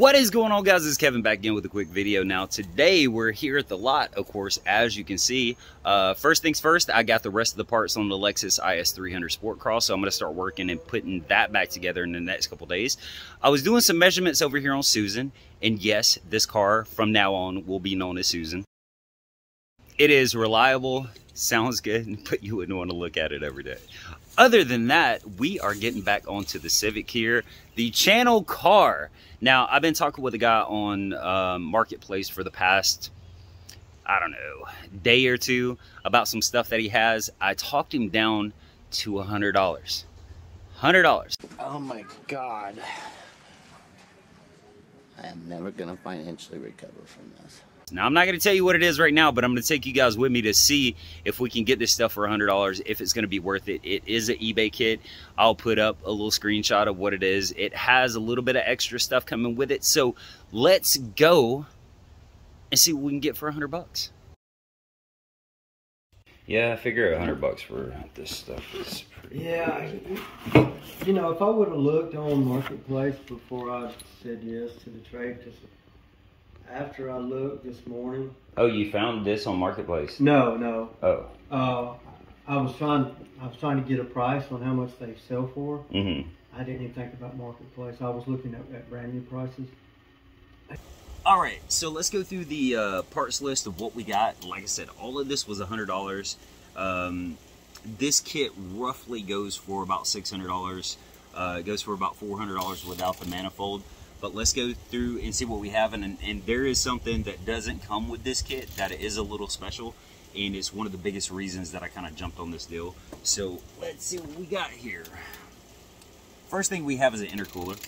What is going on, guys? It's Kevin back again with a quick video. Now today we're here at the lot, of course, as you can see. First things first, I got the rest of the parts on the Lexus IS 300 Sport Cross, so I'm going to start working and putting that back together in the next couple days. I was doing some measurements over here on Susan, and yes, this car from now on will be known as Susan. It is reliable, sounds good, but you wouldn't want to look at it every day. Other than that, we are getting back onto the Civic here, the channel car. Now, I've been talking with a guy on Marketplace for the past, I don't know, day or two about some stuff that he has. I talked him down to $100. $100. Oh my God. I am never going to financially recover from this. Now, I'm not going to tell you what it is right now, but I'm going to take you guys with me to see if we can get this stuff for $100, if it's going to be worth it. It is an eBay kit. I'll put up a little screenshot of what it is. It has a little bit of extra stuff coming with it. So let's go and see what we can get for $100. Yeah, I figure $100 for this stuff is pretty... Yeah, you know, if I would have looked on Marketplace before I said yes to the trade, because after I looked this morning... Oh, you found this on Marketplace? No. Oh. I was trying to get a price on how much they sell for. Mm-hmm. I didn't even think about Marketplace. I was looking at brand new prices. All right, so let's go through the parts list of what we got. Like I said, all of this was $100. This kit roughly goes for about $600. It goes for about $400 without the manifold. But let's go through and see what we have. And there is something that doesn't come with this kit that is a little special. And it's one of the biggest reasons that I kind of jumped on this deal. So let's see what we got here. First thing we have is an intercooler.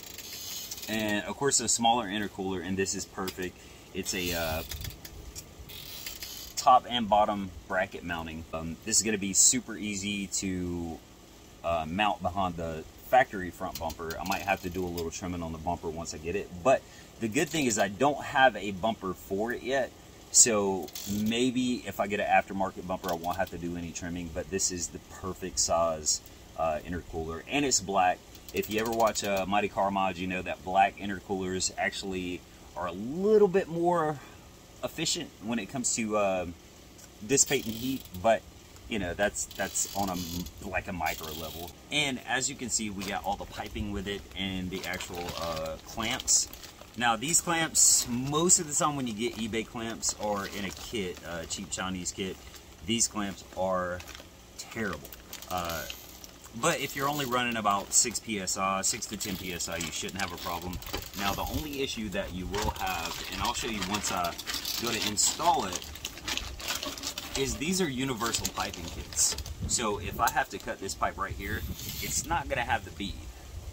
And of course a smaller intercooler, and this is perfect. It's a top and bottom bracket mounting. This is going to be super easy to mount behind the factory front bumper. I might have to do a little trimming on the bumper once I get it, but the good thing is I don't have a bumper for it yet, so maybe if I get an aftermarket bumper I won't have to do any trimming. But this is the perfect size intercooler, and it's black. If you ever watch Mighty Car Mods, you know that black intercoolers actually are a little bit more efficient when it comes to dissipating heat, but you know, that's on like a micro level. And as you can see, we got all the piping with it and the actual clamps. Now these clamps, most of the time when you get eBay clamps or in a kit, cheap Chinese kit, these clamps are terrible. But if you're only running about 6 psi, 6 to 10 psi, you shouldn't have a problem. Now the only issue that you will have, and I'll show you once I go to install it, is these are universal piping kits. So if I have to cut this pipe right here, it's not gonna have the bead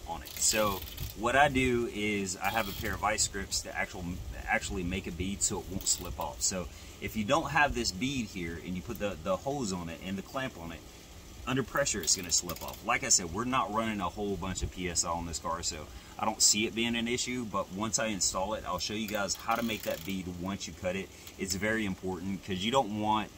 on it. So what I do is I have a pair of vice grips that actually make a bead so it won't slip off. So if you don't have this bead here and you put the hose on it and the clamp on it, under pressure it's gonna slip off. Like I said, we're not running a whole bunch of PSI on this car, so I don't see it being an issue. But once I install it, I'll show you guys how to make that bead once you cut it. It's very important because you don't want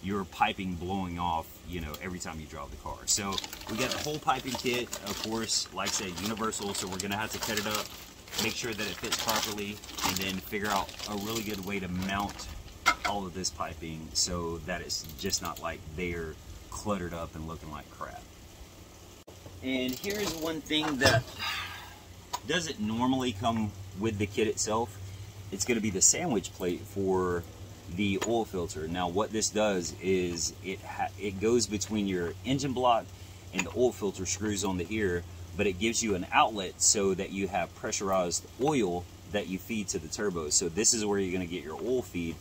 your piping blowing off, you know, every time you drive the car. So we got the whole piping kit, of course, like I said, universal, so we're gonna have to cut it up, make sure that it fits properly, and then figure out a really good way to mount all of this piping so that it's just not like they're cluttered up and looking like crap. And here's one thing that doesn't normally come with the kit itself. It's gonna be the sandwich plate for the oil filter. Now what this does is it goes between your engine block and the oil filter screws onto here, but it gives you an outlet so that you have pressurized oil that you feed to the turbo. So this is where you're going to get your oil feed.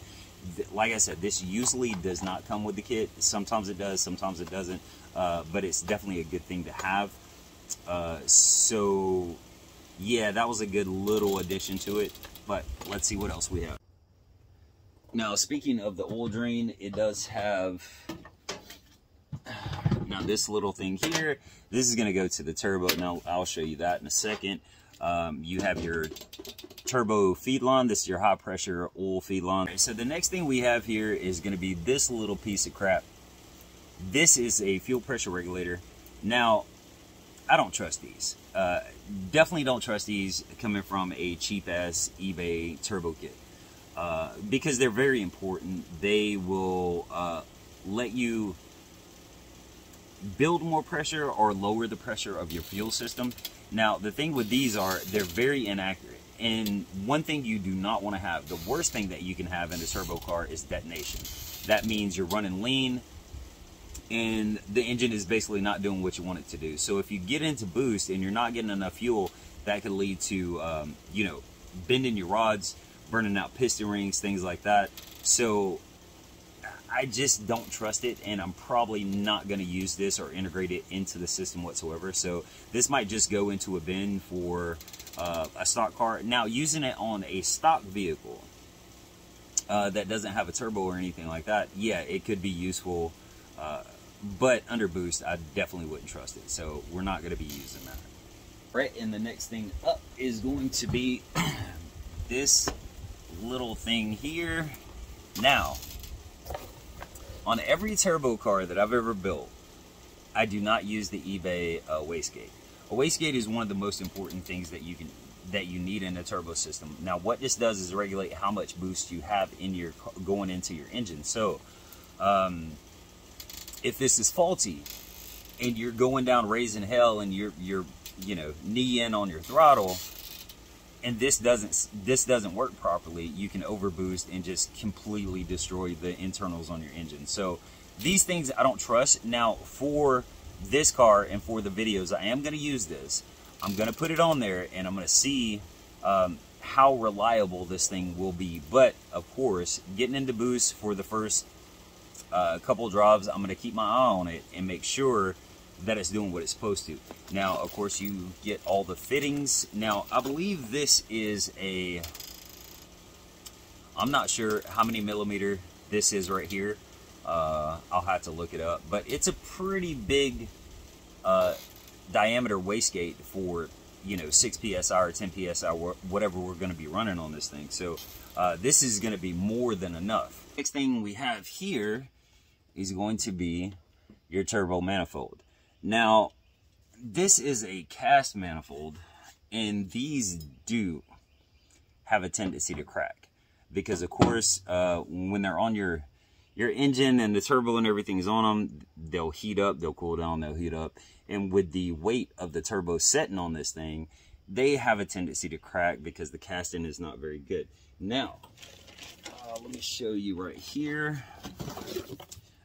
Like I said, this usually does not come with the kit. Sometimes it does, sometimes it doesn't, but it's definitely a good thing to have. So yeah, that was a good little addition to it, but let's see what else we have. Now, speaking of the oil drain, it does have, now this little thing here, this is going to go to the turbo. Now, I'll show you that in a second. You have your turbo feed line. This is your high pressure oil feed line. Okay, so the next thing we have here is going to be this little piece of crap. This is a fuel pressure regulator. Now, I don't trust these. Definitely don't trust these coming from a cheap-ass eBay turbo kit. Because they're very important. They will let you build more pressure or lower the pressure of your fuel system. Now, the thing with these are they're very inaccurate. And one thing you do not want to have, the worst thing that you can have in a turbo car is detonation. That means you're running lean and the engine is basically not doing what you want it to do. So if you get into boost and you're not getting enough fuel, that could lead to, you know, bending your rods, burning out piston rings, things like that. So I just don't trust it, and I'm probably not going to use this or integrate it into the system whatsoever. So this might just go into a bin for a stock car. Now, using it on a stock vehicle that doesn't have a turbo or anything like that, yeah, it could be useful. But under boost, I definitely wouldn't trust it. So we're not going to be using that. Right, and the next thing up is going to be this little thing here. Now, on every turbo car that I've ever built, I do not use the eBay wastegate. A wastegate is one of the most important things that you need in a turbo system. Now, what this does is regulate how much boost you have in your going into your engine. So, if this is faulty and you're going down raising hell and you're you know, knee in on your throttle, and this doesn't work properly, you can overboost and just completely destroy the internals on your engine. So these things I don't trust. Now, for this car and for the videos, I am going to use this. I'm going to put it on there and I'm going to see how reliable this thing will be. But of course, getting into boost for the first couple drives, I'm going to keep my eye on it and make sure that it's doing what it's supposed to. Now, of course, you get all the fittings. Now, I believe this is a, I'm not sure how many millimeter this is right here. I'll have to look it up, but it's a pretty big diameter wastegate for, you know, 6 psi or 10 psi, whatever we're going to be running on this thing. So this is going to be more than enough. Next thing we have here is going to be your turbo manifold. Now, this is a cast manifold, and these do have a tendency to crack because, of course, when they're on your engine and the turbo and everything's on them, they'll heat up, they'll cool down, they'll heat up. And with the weight of the turbo setting on this thing, they have a tendency to crack because the casting is not very good. Now, let me show you right here.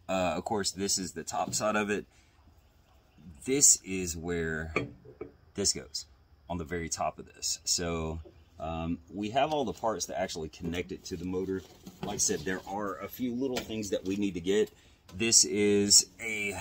Of course, this is the top side of it. This is where this goes, on the very top of this. So we have all the parts that actually connect it to the motor. Like I said, there are a few little things that we need to get. This is a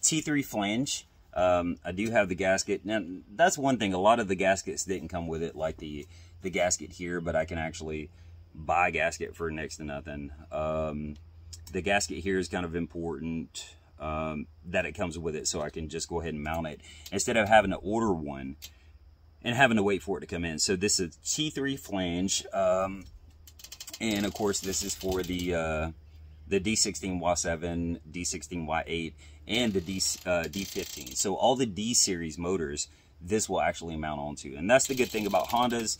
T3 flange. I do have the gasket. Now, that's one thing. A lot of the gaskets didn't come with it, like the gasket here, but I can actually buy a gasket for next to nothing. The gasket here is kind of important. That it comes with it, so I can just go ahead and mount it instead of having to order one and having to wait for it to come in. So this is T3 flange, and of course this is for the D16Y7, D16Y8, and the D15. So all the D series motors, this will actually mount onto, and that's the good thing about Hondas.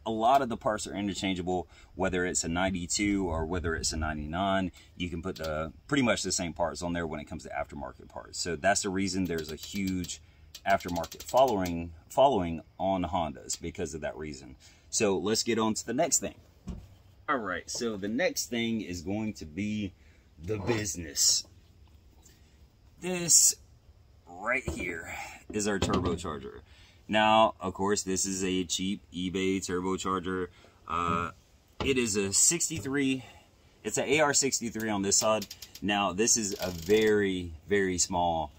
A lot of the parts are interchangeable, whether it's a 92 or whether it's a 99. You can put pretty much the same parts on there when it comes to aftermarket parts. So that's the reason there's a huge aftermarket following on Hondas, because of that reason. So let's get on to the next thing. All right, so the next thing is going to be the business. This right here is our turbocharger. Now, of course, this is a cheap eBay turbocharger. It is a 63, it's an AR63 on this side. Now, this is a very, very small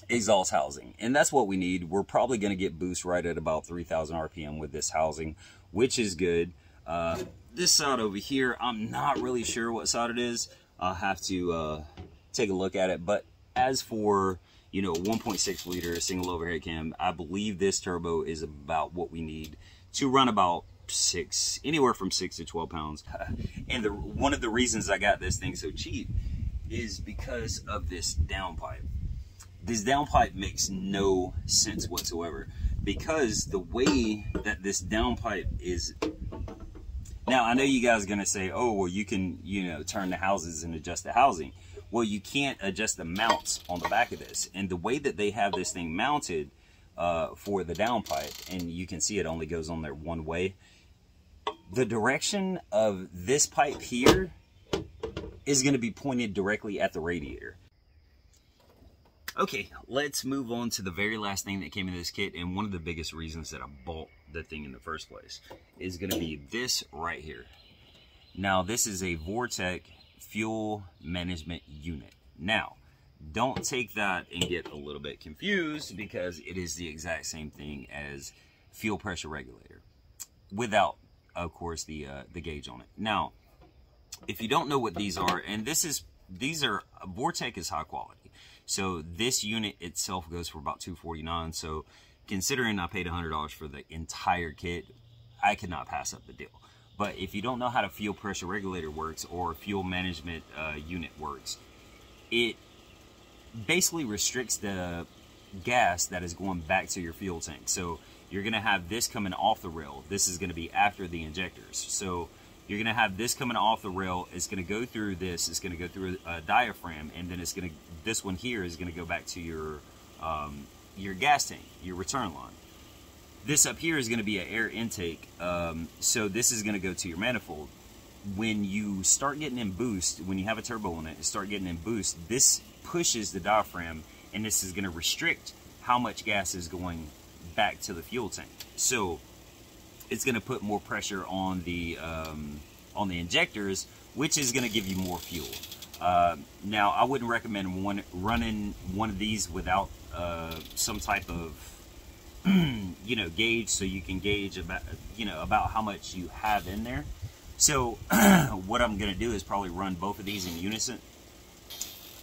exhaust housing, and that's what we need. We're probably going to get boost right at about 3,000 RPM with this housing, which is good. This side over here, I'm not really sure what side it is. I'll have to take a look at it, but as for, you know, 1.6 liter single overhead cam, I believe this turbo is about what we need to run about anywhere from 6 to 12 pounds. And one of the reasons I got this thing so cheap is because of this downpipe. this downpipe makes no sense whatsoever, because the way that this downpipe is. Now, I know you guys are going to say, oh, well, you can, you know, turn the houses and adjust the housing. Well, you can't adjust the mounts on the back of this. And the way that they have this thing mounted for the downpipe, and you can see it only goes on there one way. The direction of this pipe here is going to be pointed directly at the radiator. Okay, let's move on to the very last thing that came in this kit, and one of the biggest reasons that I bought the thing in the first place is going to be this right here. Now, this is a Vortec fuel management unit. Now, don't take that and get a little bit confused, because it is the exact same thing as fuel pressure regulator, without, of course, the gauge on it. Now, if you don't know what these are, and these are Vortec is high quality. So this unit itself goes for about $249. So considering I paid $100 for the entire kit, I could not pass up the deal. But if you don't know how the fuel pressure regulator works, or fuel management unit works, it basically restricts the gas that is going back to your fuel tank. So you're going to have this coming off the rail. This is going to be after the injectors. So you're going to have this coming off the rail. It's going to go through this. It's going to go through a diaphragm, and then it's going to, this one here is going to go back to your gas tank, your return line. This up here is going to be an air intake. So this is going to go to your manifold. When you start getting in boost, when you have a turbo on it and start getting in boost, this pushes the diaphragm, and this is going to restrict how much gas is going back to the fuel tank. So it's going to put more pressure on the injectors, which is going to give you more fuel. Now, I wouldn't recommend running one of these without some type of you know, gauge, so you can gauge about how much you have in there. So what I'm going to do is probably run both of these in unison.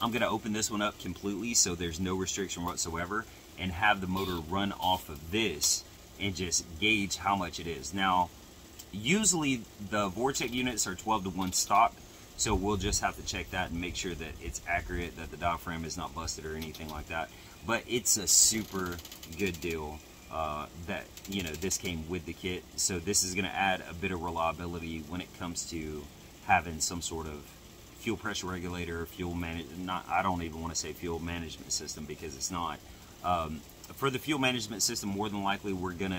I'm going to open this one up completely so there's no restriction whatsoever, and have the motor run off of this and just gauge how much it is. Now, usually the Vortec units are 12-to-1 stock, so we'll just have to check that and make sure that it's accurate, that the diaphragm is not busted or anything like that. But it's a super good deal that, you know, this came with the kit. So this is going to add a bit of reliability when it comes to having some sort of fuel pressure regulator, I don't even want to say fuel management system, because it's not. For the fuel management system, more than likely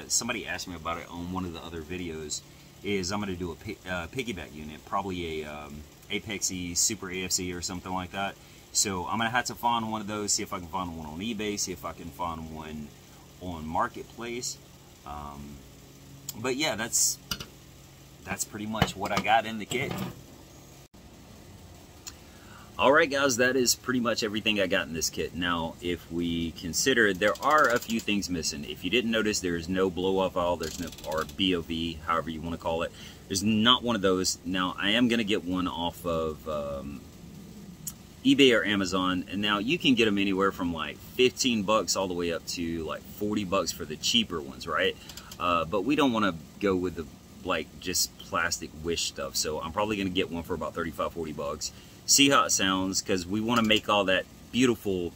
somebody asked me about it on one of the other videos, is I'm going to do a piggyback unit, probably a Apexi Super AFC or something like that. So I'm going to have to find one of those, see if I can find one on eBay, see if I can find one on Marketplace. But yeah, that's pretty much what I got in the kit. Alright guys, that is pretty much everything I got in this kit. Now, if we consider, there are a few things missing. If you didn't notice, there is no blow-off valve, there's no, or BOV, however you want to call it. There's not one of those. Now, I am going to get one off of eBay or Amazon, and now you can get them anywhere from like 15 bucks all the way up to like 40 bucks for the cheaper ones, right? But we don't want to go with the like just plastic wish stuff, so I'm probably going to get one for about 35-40 bucks. See how it sounds, because we want to make all that beautiful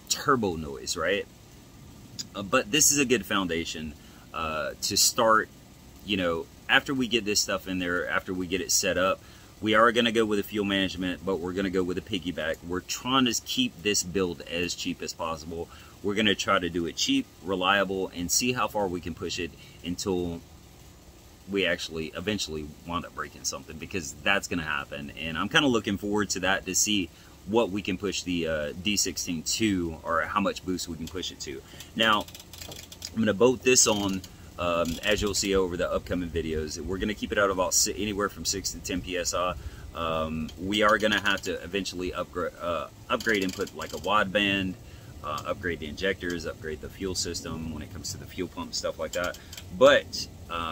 turbo noise, right? But this is a good foundation to start. You know, after we get this stuff in there, after we get it set up, we are going to go with a fuel management, but we're going to go with a piggyback. We're trying to keep this build as cheap as possible. We're going to try to do it cheap, reliable, and see how far we can push it until we actually eventually wind up breaking something, because that's going to happen. And I'm kind of looking forward to that, to see what we can push the D16 to, or how much boost we can push it to. Now, I'm going to bolt this on, as you'll see over the upcoming videos. We're going to keep it out about anywhere from 6 to 10 PSI. We are going to have to eventually upgrade and put like a wideband, upgrade the injectors, upgrade the fuel system when it comes to the fuel pump, stuff like that. But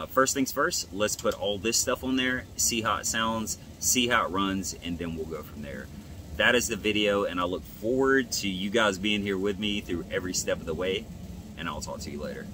first things first, let's put all this stuff on there, see how it sounds, see how it runs, and then we'll go from there. That is the video, and I look forward to you guys being here with me through every step of the way, and I'll talk to you later.